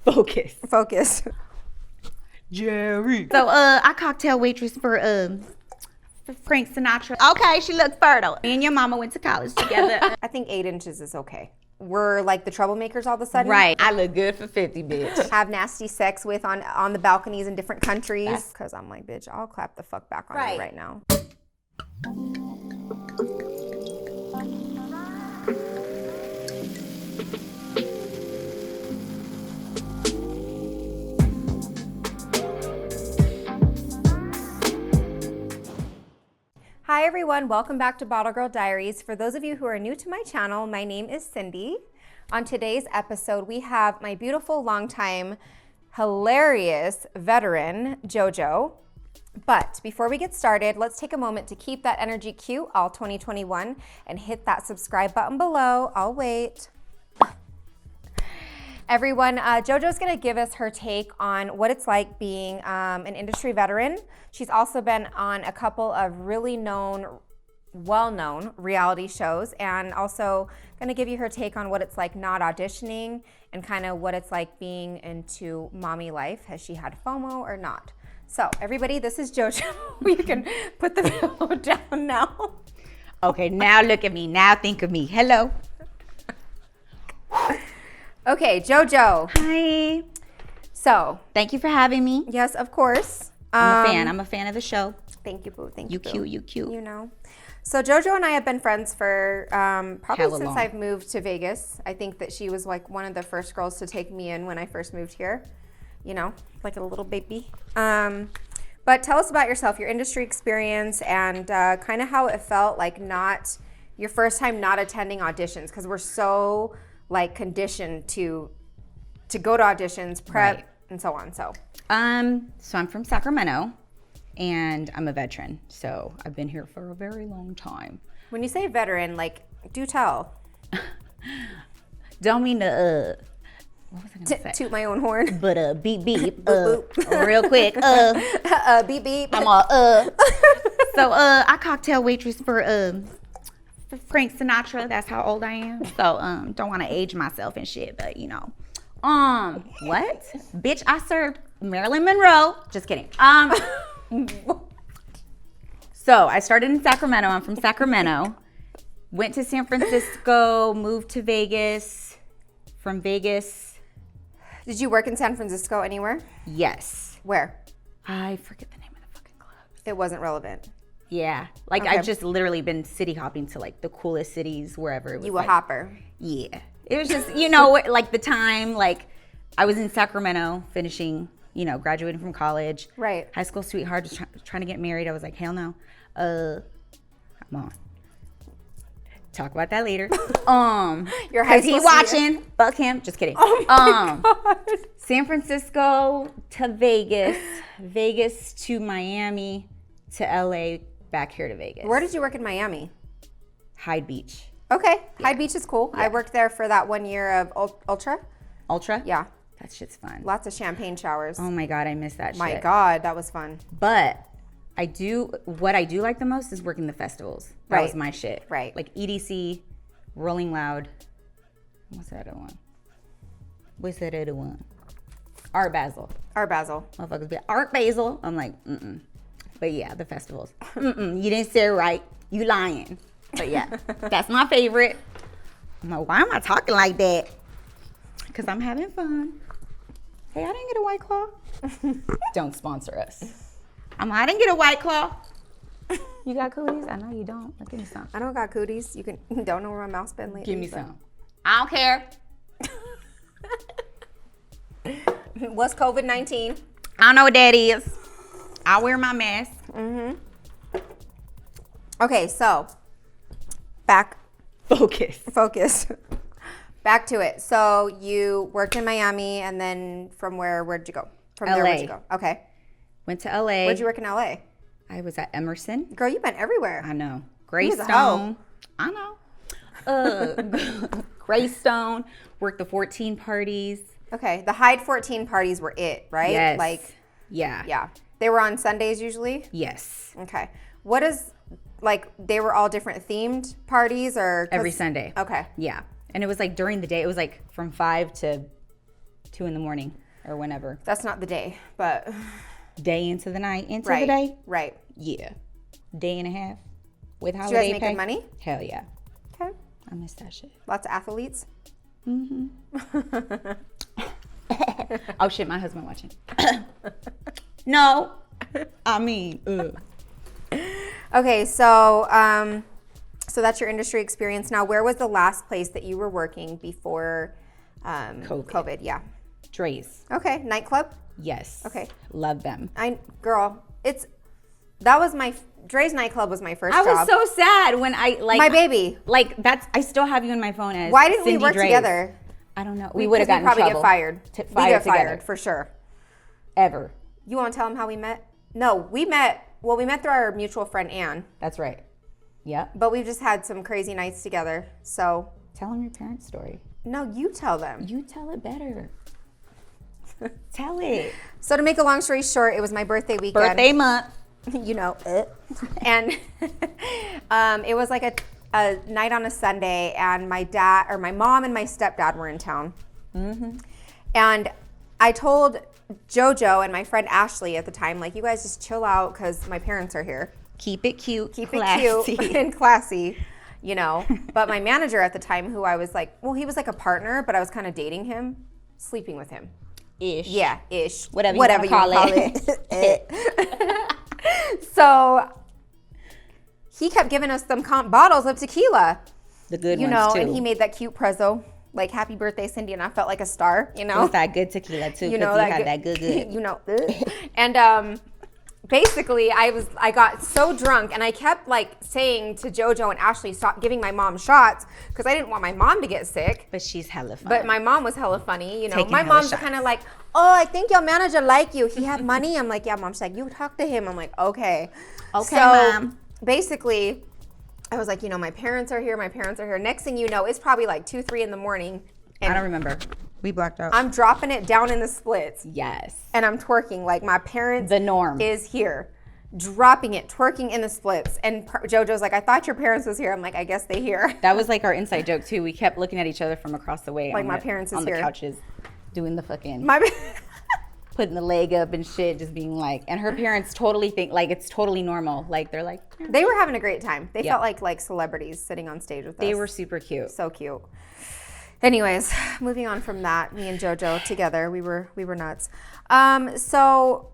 Focus. Jerry. So I cocktail waitress for Frank Sinatra. Okay, she looks fertile. Me and your mama went to college together. I think 8 inches is okay. We're like the troublemakers all of a sudden. Right. I look good for 50, bitch. Have nasty sex with on the balconies in different countries. Because I'm like, bitch, I'll clap the fuck back on you right now. Hi everyone, welcome back to Bottle Girl Diaries. For those of you who are new to my channel, my name is Cindy. On today's episode, we have my beautiful, longtime, hilarious veteran, Jojo. But before we get started, let's take a moment to keep that energy cute all 2021 and hit that subscribe button below. I'll wait. Everyone, Jojo's gonna give us her take on what it's like being an industry veteran. She's also been on a couple of really well-known reality shows, and also gonna give you her take on what it's like not auditioning and kind of what it's like being into mommy life. Has she had FOMO or not? So everybody, this is Jojo. You can put the pillow down now. Okay, now look at me. Now think of me. Hello. Okay, Jojo. Hi. So, thank you for having me. yes, of course. I'm a fan. I'm a fan of the show. Thank you, boo. Thank you, You boo. cute. You cute. You know. So Jojo and I have been friends for probably Hella since long. I've moved to Vegas. I think that she was like one of the first girls to take me in when I first moved here. You know, like a little baby. But tell us about yourself, your industry experience, and kind of how it felt like not your first time not attending auditions, because we're so like conditioned to go to auditions, prep, Right. and so on. So So I'm from Sacramento, and I'm a veteran. So I've been here for a very long time. when you say veteran, like, do tell. Don't mean to what was I gonna say? Toot my own horn. But beep beep. Boop, Real quick. Beep beep. I'm all So I cocktail waitress for Frank Sinatra. That's how old I am. So don't want to age myself and shit, but you know. What? Bitch, I served Marilyn Monroe. Just kidding. So I started in Sacramento. I'm from Sacramento. Went to San Francisco, moved to Vegas. From Vegas, Did you work in San Francisco anywhere? yes. Where? I forget the name of the fucking club. It wasn't relevant. Yeah. Like Okay. I've just literally been city hopping to like the coolest cities wherever it was. You a like, hopper. Yeah. It was just, you know, like the time, like I was in Sacramento finishing, you know, graduating from college. Right. High school sweetheart, just trying to get married. I was like, hell no. Come on. Talk about that later. Your high Cause he school watching. Fuck him. Just kidding. Oh my God. San Francisco to Vegas, Vegas to Miami to LA, back here to Vegas. Where did you work in Miami? Hyde Beach. Okay. Hyde Beach is cool. I worked there for that 1 year of Ultra. Ultra? Yeah. That shit's fun. Lots of champagne showers. Oh my God, I miss that shit. My God, that was fun. But what I do like the most is working the festivals. That Right. was my shit. Right. Like EDC, Rolling Loud. What's that other one? Art Basel. Art Basel. Motherfuckers be Art Basel. I'm like, mm-mm. But yeah, the festivals. Mm-mm. You didn't say it right. You lying. But yeah, that's my favorite. I'm like, why am I talking like that? Because I'm having fun. Hey, I didn't get a White Claw. Don't sponsor us. I didn't get a White Claw. You got cooties? I know you don't. Give me some. I don't got cooties. You don't know where my mouth's been lately. Give me but- some. I don't care. What's COVID-19? I don't know what that is. I wear my mask. Okay, so back. Focus. Back to it. So you worked in Miami, and then from where'd you go? From there, where'd you LA. go? Okay. Went to LA. Where'd you work in LA? I was at Emerson. Girl, you've been everywhere. I know. was a hoe. Greystone. I know. Greystone. Worked the 14 parties. Okay, the Hyde 14 parties were it, right? Yes. Like, Yeah. yeah. They were on Sundays usually? Yes. Okay. What is, like, they were all different themed parties or? 'cause- Every Sunday. Okay. Yeah. And it was like during the day. It was like from 5 to 2 in the morning or whenever. That's not the day, but Day into the night, into right, the day. right. Yeah, day and a half with Do you holiday guys make pay. good money? Hell yeah, Okay. I miss that shit. Lots of athletes. Oh shit, my husband watching. No, I mean, Okay, so so that's your industry experience. Now, where was the last place that you were working before COVID? Yeah. Dre's. Okay, nightclub. Yes. Okay. Love them. Dre's nightclub was my first I job. was so sad when I like My baby. Like I still have you in my phone as. Why didn't we Cindy work Dre's. together? I don't know. We would have Because gotten probably in trouble. get fired. We Fired get together. fired for sure. Ever. You want to tell them how we met? No, we met. Well, we met through our mutual friend Anne, That's right. Yep. but we've just had some crazy nights together. So Tell them your parents' story. no, you tell them. You tell it better. Tell it. So to make a long story short, it was my birthday weekend. Birthday month. You know it. And it was like a night on a Sunday, and my mom and my stepdad were in town. And I told Jojo and my friend Ashley at the time, like, you guys just chill out because my parents are here. Keep it cute. Keep classy. it cute and classy, you know. But my manager at the time, who I was like, well, he was like a partner, but I was kind of dating him, sleeping with him. Ish. Yeah, ish. Whatever you call call it. So he kept giving us some bottles of tequila, The good you ones know, too. and he made that cute prezzo, like "Happy Birthday, Cindy," and I felt like a star, you It know. was that good tequila too. You know, you had that good. you know. And basically, I got so drunk, and I kept like saying to Jojo and Ashley, stop giving my mom shots because I didn't want my mom to get sick. But she's hella fun. But my mom was hella funny, you know. Taking My hella mom's shots. kind of like, oh, I think your manager like you. He have money. I'm like, yeah, mom. She's like, you talk to him. I'm like, okay. Okay, so, Mom. Basically, I was like, you know, my parents are here. My parents are here. Next thing you know, it's probably like 2, 3 in the morning. I don't remember. We blacked out. I'm dropping it down in the splits. Yes. And I'm twerking like my parents The norm. is here. Dropping it, twerking in the splits. And Jojo's like, I thought your parents was here. I'm like, I guess they here. That was like our inside joke too. We kept looking at each other from across the way. Like, on my the, parents is on here. the couches, doing the fucking My putting the leg up and shit, just being like. And her parents totally think like it's totally normal. Like they're like They were having a great time. They Yeah. felt like celebrities sitting on stage with us. they were super cute. So cute. Anyways, moving on from that, me and Jojo together, we were nuts. So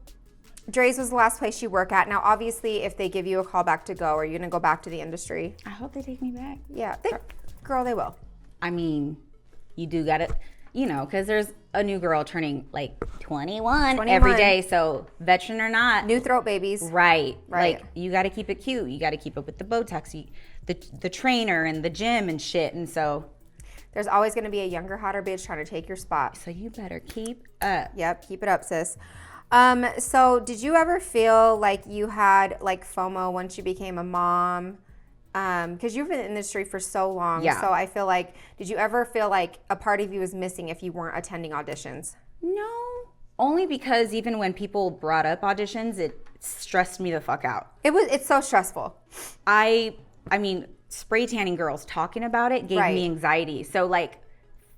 Dre's was the last place you work at. Now, obviously, if they give you a call back to go, are you gonna go back to the industry? I hope they take me back. Yeah, girl, they will. I mean, you do gotta, you know, because there's a new girl turning like 21 every 21. day. So veteran or not, New throat babies. right? Right. Like you got to keep it cute. You got to keep up with the Botox, the trainer and the gym and shit. And so There's always gonna be a younger, hotter bitch trying to take your spot. so you better keep up. Yep, keep it up, sis. So did you ever feel like you had like FOMO once you became a mom? Because you've been in the industry for so long. Yeah. So I feel like, did you ever feel like a part of you was missing if you weren't attending auditions? No, only because even when people brought up auditions, it stressed me the fuck out. It's so stressful. I mean, spray tanning girls talking about it gave Right. me anxiety. So like,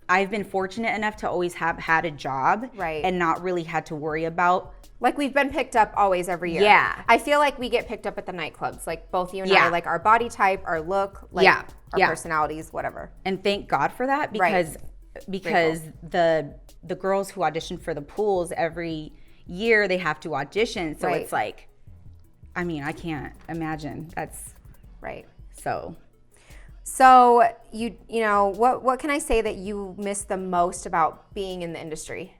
I've been fortunate enough to always have had a job, Right. and not really had to worry about. Like we've been picked up always every year. Yeah. I feel like we get picked up at the nightclubs. Like both you and Yeah. I, like our body type, our look, like Yeah. our Yeah. personalities, whatever. And thank God for that because the girls who audition for the pools every year, they have to audition. So Right. it's like, I mean, I can't imagine. That's Right. so. So you know, what can I say that you miss the most about being in the industry?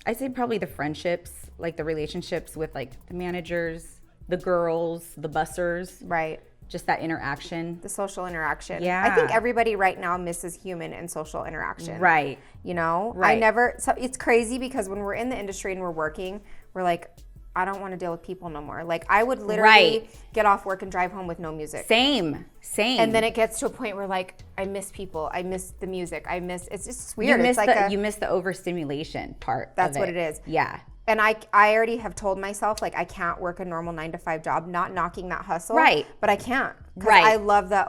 I say probably the friendships, like the relationships with like the managers, the girls, the bussers, Right. just that interaction. The social interaction. Yeah. I think everybody right now misses human and social interaction. Right. You know? Right. So it's crazy because when we're in the industry and we're working, we're like, I don't want to deal with people no more. Like I would literally Right. get off work and drive home with no music. Same. And then it gets to a point where like I miss people, I miss the music, it's just weird. you miss it's like you miss the overstimulation part. That's of what it is. Yeah. And I already have told myself like I can't work a normal 9-to-5 job, not knocking that hustle. Right. But I can't. 'Cause Right. I love the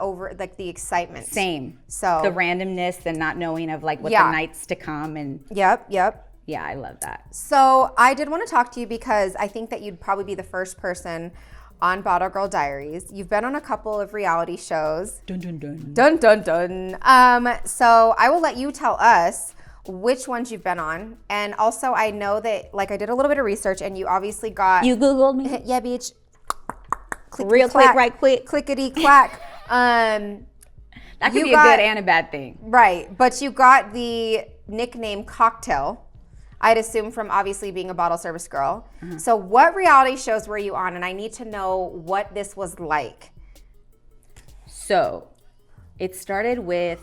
the excitement. Same. So the randomness and not knowing of like what Yeah. the nights to come and Yep. Yeah, I love that. So I did want to talk to you because I think that you'd probably be the first person on Bottle Girl Diaries. You've been on a couple of reality shows. Dun dun dun. Dun, dun, dun. So I will let you tell us which ones you've been on. And also I know that, like, I did a little bit of research and you obviously got... You Googled me? Yeah, bitch. Real quick, right quick. Clickety clack. That could be a good and a bad thing. Right, but you got the nickname Cocktail, I'd assume from obviously being a bottle service girl. So what reality shows were you on? And I need to know what this was like. So it started with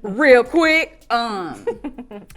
real quick.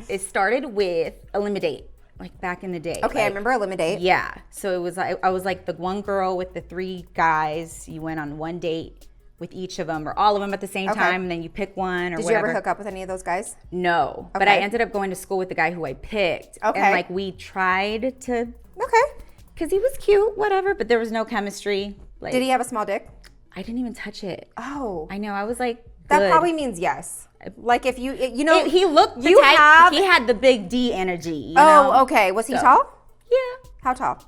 It started with Eliminate, like back in the day. Okay, I remember Eliminate. Yeah. So it was I was like the one girl with the 3 guys. You went on one date with each of them or all of them at the same time, and then you pick one or Did whatever. you ever hook up with any of those guys? No, but I ended up going to school with the guy who I picked. Okay. And like we tried to, Okay. because he was cute, whatever, but there was no chemistry. Like, Did he have a small dick? I didn't even touch it. Oh. I know. I was like, That good. probably means yes. Like if you know, He looked the you type, have. he had the big D energy. You know? Oh, okay. Was he tall? Yeah. How tall?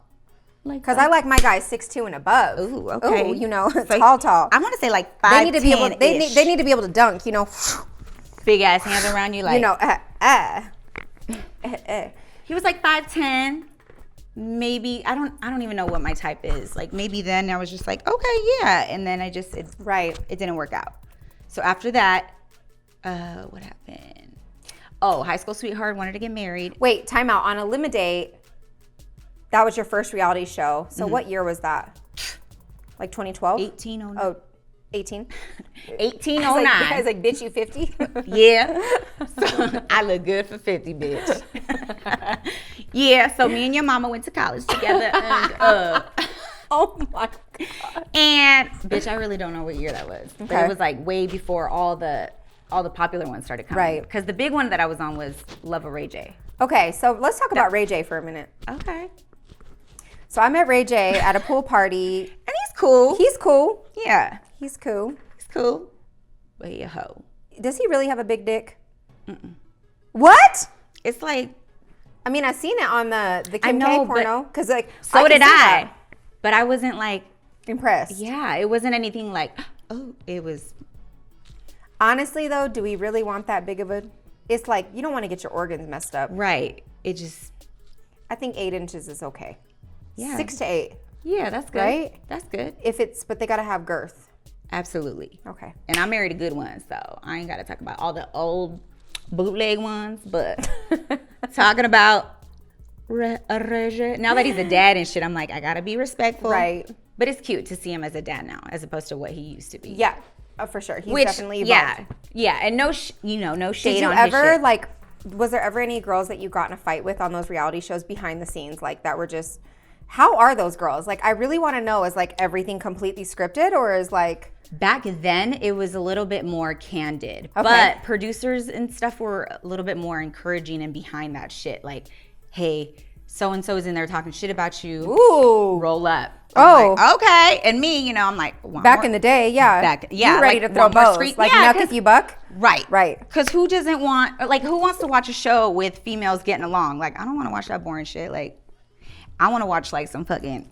Like Because I like my guys 6'2" and above. Ooh, okay. Ooh, you know, So tall. I want to say like 5'10". They need to be able. They need to be able to dunk. You know. Big ass hands around you, like You know. He was like 5'10". Maybe I don't even know what my type is. Like maybe then I was just like, okay, yeah, and then it Right. it didn't work out. So after that, what happened? Oh, high school sweetheart wanted to get married. Wait, time out. On Eliminate, that was your first reality show. So what year was that? Like 2012? 1809. Oh, 18? 1809. I was like, bitch, you 50? Yeah. So, I look good for 50, bitch. Yeah, so me and your mama went to college together. And, Oh my God. and bitch, I really don't know what year that was. But Okay. it was like way before all the popular ones started coming. Right. Because the big one that I was on was Love of Ray J. Okay, so let's talk about Ray J for a minute. Okay. So I met Ray J at a pool party. And he's cool. He's cool. Yeah. He's cool. He's cool. But he a hoe. Does he really have a big dick? What? It's like, I mean, I've seen it on the I Kim know, K porno. Because like, so can did see I. that. But I wasn't like, Impressed. yeah, it wasn't anything like, oh, it was. Honestly, though, do we really want that big of a? It's like you don't want to get your organs messed up. Right. It just, I think 8 inches is okay. yeah. 6 to 8. Yeah, that's good. Right? That's good. But they gotta have girth. Absolutely. Okay. And I married a good one, so I ain't got to talk about all the old bootleg ones, but talking about Reggie. Now that he's a dad and shit, I'm like, I got to be respectful. Right. But it's cute to see him as a dad now, as opposed to what he used to be. Yeah, for sure. He's definitely evolved. yeah, yeah, and no shade Did you on his ever shit. like? Was there ever any girls that you got in a fight with on those reality shows behind the scenes, like that were just? How are those girls? Like, I really want to know. Is like everything completely scripted, or is like? Back then, it was a little bit more candid, Okay. but producers and stuff were a little bit more encouraging and behind that shit. Like, hey, so and so is in there talking shit about you. Ooh. Roll up. Oh. I'm like, okay. And me, I'm like, Back in the day, yeah. yeah, You ready like, to throw want more bows? screen- Like yeah, nuck 'cause- if you buck. Right. Right. Because who wants to watch a show with females getting along? Like, I don't want to watch that boring shit. Like, I want to watch like some fucking,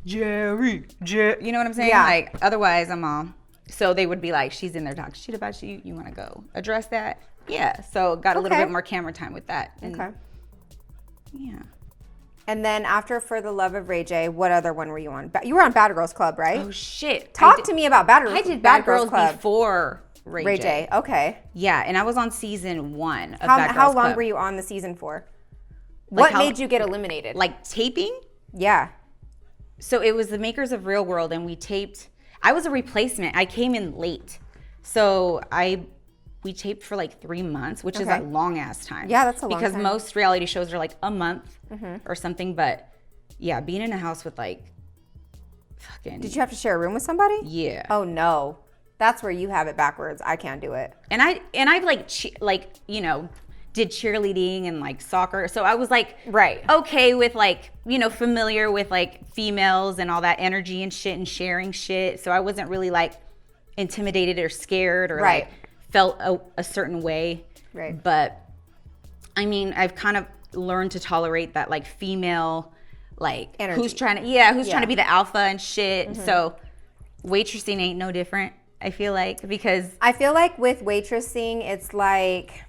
Jerry. you know what I'm saying? Yeah. Like, otherwise I'm all. So they would be like, she's in there talking shit about you. You want to go address that? Yeah. So got a little Okay. bit more camera time with that. And, Okay. Yeah. And then after For the Love of Ray J, what other one were you on? You were on Bad Girls Club, right? Oh shit. Talk to me about Bad Girls. I did Bad Girls Club. before Ray, Ray J. Okay. Yeah, and I was on season 1 of How Bad Girls long Club. were you on the season for? Like What how- made you get eliminated? Like taping? Yeah. So it was the makers of Real World, and we taped. I was a replacement. I came in late, so we taped for like 3 months, which is Okay. a long ass time. Yeah, that's a long because time. most reality shows are like a month or something. But yeah, being in a house with like fucking Did you have to share a room with somebody? yeah. Oh no. That's where you have it backwards. I can't do it. And I've like did cheerleading and like soccer, so I was like Right. okay with like familiar with like females and all that energy and shit and sharing shit, so I wasn't really like intimidated or scared or Right. like felt a certain way. Right. But I mean, I've kind of learned to tolerate that like female, like Energy. who's trying to be the alpha and shit. So waitressing ain't no different, I feel like, because I feel like with waitressing, it's like,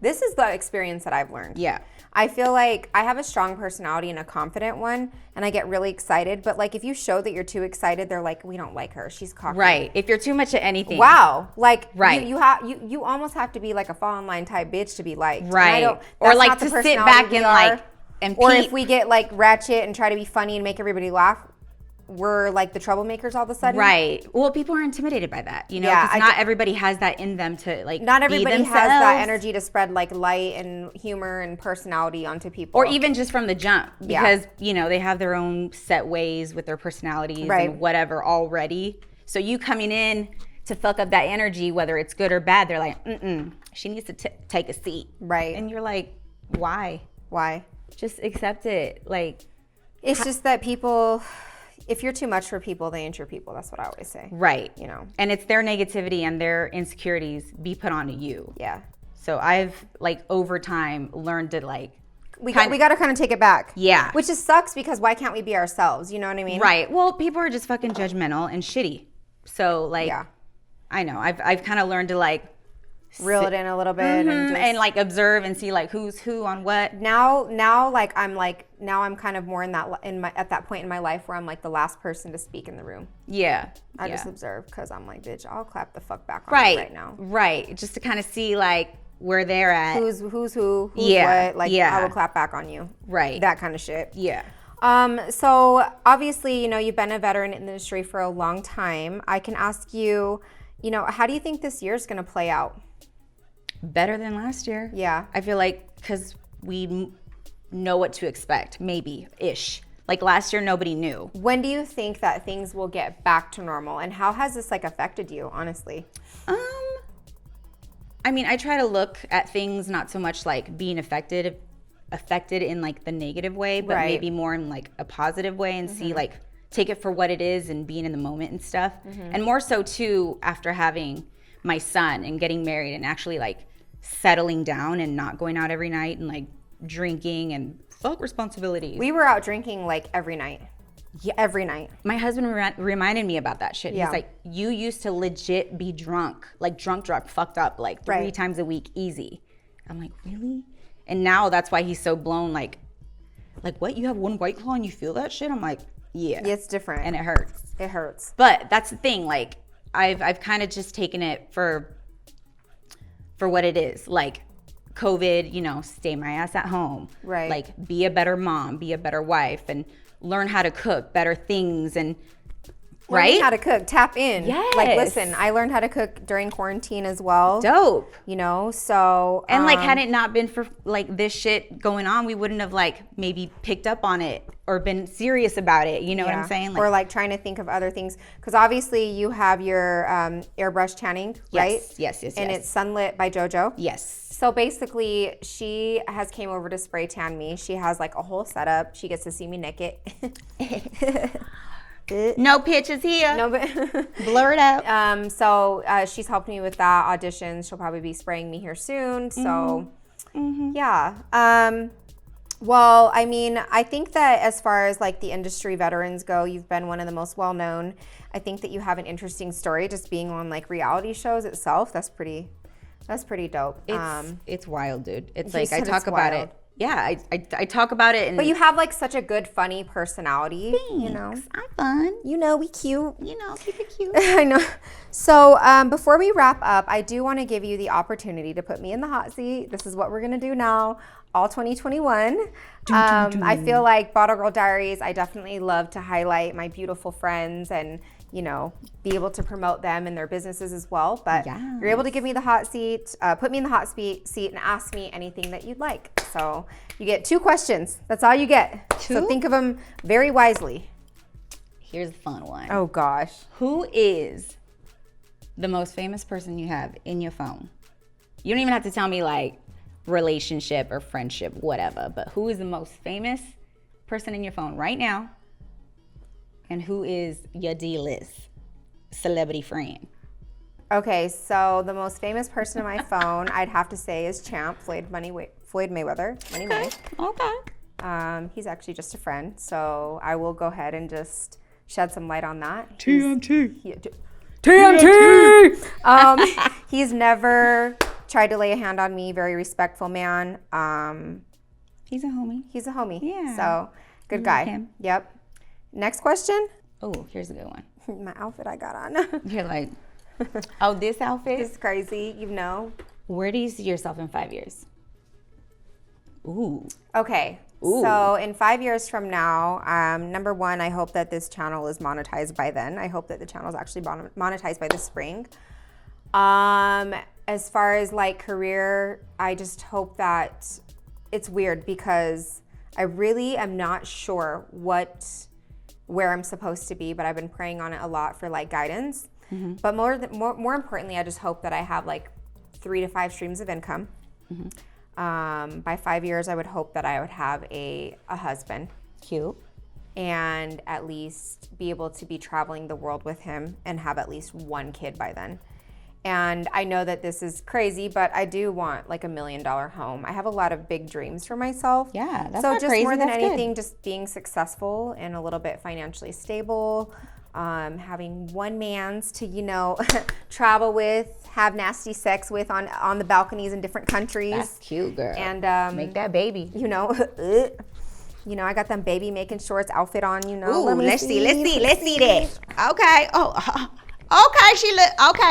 this is the experience that I've learned. yeah. I feel like I have a strong personality and a confident one, and I get really excited. But like, if you show that you're too excited, they're like, we don't like her. She's cocky. Right. If you're too much of anything. Wow. Like, Right. you almost have to be like a fall in line type bitch to be liked. And Right. that's Or like not the to sit personality back we and are. like and Or peep. if we get like ratchet and try to be funny and make everybody laugh, we're like the troublemakers all of a sudden. Right. Well, people are intimidated by that, you know, Yeah, because not everybody has that in them to like Not be everybody has themselves. that energy to spread like light and humor and personality onto people. Or even just from the jump, Yeah. because you know they have their own set ways with their personalities Right. and whatever already. So you coming in to fuck up that energy, whether it's good or bad, they're like, she needs to take a seat, Right. And you're like, why? Why? Just accept it. Like, It's just that people, if you're too much for people, they ain't your people. That's what I always say. right? You know. And it's their negativity and their insecurities be put onto you. Yeah. So I've like over time learned to like. We got to kind of take it back. Yeah. Which just sucks because why can't we be ourselves? You know what I mean? Right. Well, people are just fucking judgmental and shitty. So like, Yeah. I know. I've kind of learned to like Reel it in a little bit and like observe and see like who's who on what. now I'm kind of more at that point in my life where I'm like the last person to speak in the room. Yeah. I yeah. just observe because I'm like, bitch, I'll clap the fuck back on right you right now. Right. Just to kind of see like where they're at. Who's who? Who's Yeah, what? Like, yeah. I will clap back on you. Right. That kind of shit. Yeah. So obviously, you know, you've been a veteran in the industry for a long time. I can ask you, you know, how do you think this year is going to play out? Better than last year. Yeah. I feel like because we know what to expect, maybe ish. Like last year, nobody knew. When do you think that things will get back to normal, and how has this like affected you, honestly? I mean, I try to look at things not so much like being affected in like the negative way, but Right. maybe more in like a positive way and see like take it for what it is and being in the moment and stuff. And more so too after having my son and getting married and actually like settling down and not going out every night and like drinking and fuck responsibilities. We were out drinking like every night. Yeah, every night. My husband reminded me about that shit. Yeah. He's like, you used to legit be drunk, like drunk, fucked up like 3 Right. times a week, easy. I'm like, really? And now that's why he's so blown. Like what? You have one White Claw and you feel that shit? I'm like, yeah. It's different. And it hurts. It hurts. But that's the thing. Like I've kind of just taken it for what it is. Like COVID, you know, stay my ass at home. Right. Like be a better mom, be a better wife, and learn how to cook better things and Learning right? how to cook, tap in. Yes. Like, listen, I learned how to cook during quarantine as well. Dope. You know, so. And like, had it not been for like this shit going on, we wouldn't have like maybe picked up on it or been serious about it. You know what I'm saying? Or like trying to think of other things. Because obviously you have your airbrush tanning, right? Yes. And it's Sunlit by Jojo. Yes. So basically, she has came over to spray tan me. She has like a whole setup. She gets to see me naked. No pictures here. No, but Blur it out. so she's helped me with that audition. She'll probably be spraying me here soon. So yeah. Well, I mean, I think that as far as like the industry veterans go, you've been one of the most well known. I think that you have an interesting story just being on like reality shows itself. That's pretty dope. It's wild, dude. It's You like I said talk it's about wild. it. Yeah, I talk about it. And But you have like such a good, funny personality. You know, I'm fun. we cute. You know, keep it cute. I know. So before we wrap up, I do want to give you the opportunity to put me in the hot seat. This is what we're going to do now, all 2021. I feel like Bottle Girl Diaries, I definitely love to highlight my beautiful friends and, you know, be able to promote them and their businesses as well. But you're able to give me the hot seat, put me in the hot seat and ask me anything that you'd like. So you get 2 questions. That's all you get. 2? So think of them very wisely. Here's a fun one. Oh, gosh. Who is the most famous person you have in your phone? You don't even have to tell me like relationship or friendship, whatever, but who is the most famous person in your phone right now? And who is your D-list celebrity friend? Okay, so the most famous person on my phone, I'd have to say, is Champ, Floyd Mayweather. Money May. Okay. He's actually just a friend, so I will go ahead and just shed some light on that. TNT. TNT! He's never tried to lay a hand on me, very respectful man. He's a homie. He's a homie. Yeah. So, good I guy. like him. Yep. Next question. Oh, here's a good one. My outfit I got on. You're like, oh, this outfit? It's crazy, you know. Where do you see yourself in 5 years? Ooh. Okay. Ooh. So in 5 years from now, number one, I hope that this channel is monetized by then. I hope that the channel is actually monetized by this spring. As far as like career, I just hope that it's weird because I really am not sure where I'm supposed to be, but I've been praying on it a lot for like guidance. Mm-hmm. But more importantly, I just hope that I have like 3 to 5 streams of income. Mm-hmm. By 5 years, I would hope that I would have a husband. Cute. And at least be able to be traveling the world with him and have at least 1 kid by then. And I know that this is crazy, but I do want like $1 million home. I have a lot of big dreams for myself. Yeah, that's so not just crazy. more than That's anything, good. just being successful and a little bit financially stable, having one man's to travel with, have nasty sex with on the balconies in different countries. That's cute, girl. And make that baby. I got them baby making shorts outfit on. Ooh, Let me let's see that. Okay. Oh. Okay,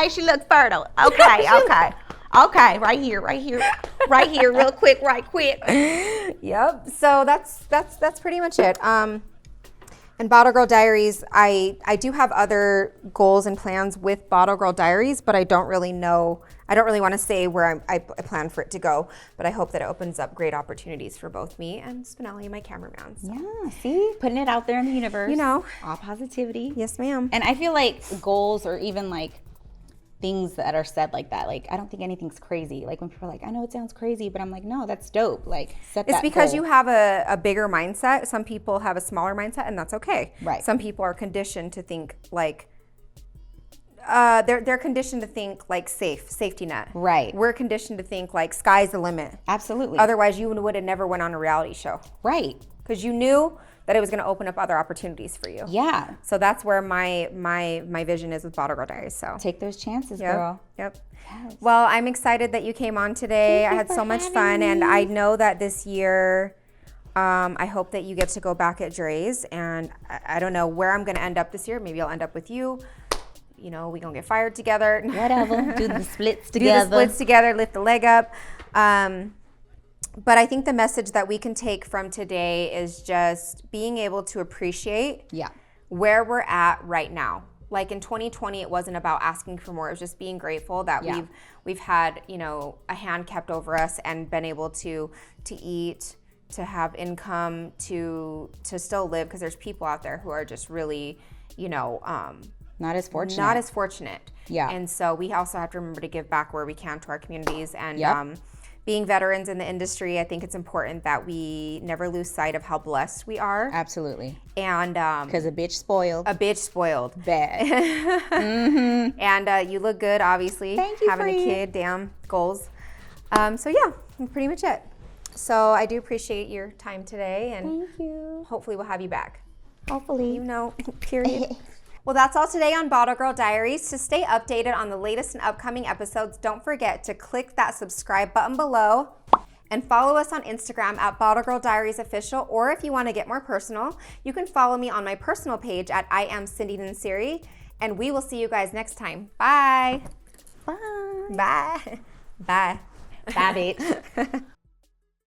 she looks fertile. Okay. Right here, real quick, right quick. Yep. So that's pretty much it. And Bottle Girl Diaries, I do have other goals and plans with Bottle Girl Diaries, but I don't really know. I don't really want to say where I plan for it to go, but I hope that it opens up great opportunities for both me and Spinelli, my cameraman. So. Yeah, see? Putting it out there in the universe. All positivity. Yes, ma'am. And I feel like goals or even like things that are said like that, like I don't think anything's crazy. Like when people are like, I know it sounds crazy, but I'm like, no, that's dope. Like set that It's because goal. you have a bigger mindset. Some people have a smaller mindset, and that's okay. Right. Some people are conditioned to think like they're conditioned to think like safety net. Right. We're conditioned to think like sky's the limit. Absolutely. Otherwise, you would have never went on a reality show. Right. Because you knew that it was going to open up other opportunities for you. Yeah. So that's where my vision is with Bottle Girl Diaries. So Take those chances, Yep. girl. Yep. Yes. Well, I'm excited that you came on today. Thank I you had for so much having fun, and me. I know that this year, I hope that you get to go back at Dre's. And I don't know where I'm going to end up this year. Maybe I'll end up with you. We gonna get fired together. Whatever. Do the splits Do together. the splits together. Lift the leg up. But I think the message that we can take from today is just being able to appreciate Yeah. where we're at right now. Like in 2020, it wasn't about asking for more. It was just being grateful that Yeah. we've had, a hand kept over us and been able to eat, to have income, to still live, because there's people out there who are just really, Not as fortunate. not as fortunate. Yeah. And so we also have to remember to give back where we can to our communities. And Yep. Being veterans in the industry, I think it's important that we never lose sight of how blessed we are. Absolutely. And Because a bitch spoiled. a bitch spoiled. Bad. And you look good, obviously. Thank you, Having a friend. kid, damn, goals. So yeah, pretty much it. So I do appreciate your time today, and Thank you. hopefully we'll have you back. Hopefully. Period. Well, that's all today on Bottle Girl Diaries. To stay updated on the latest and upcoming episodes, don't forget to click that subscribe button below and follow us on Instagram at Bottle Girl Diaries Official. Or if you want to get more personal, you can follow me on my personal page at I am Cindy Nansiri. And we will see you guys next time. Bye. Bye. Bye. Bye. Bye, bitch.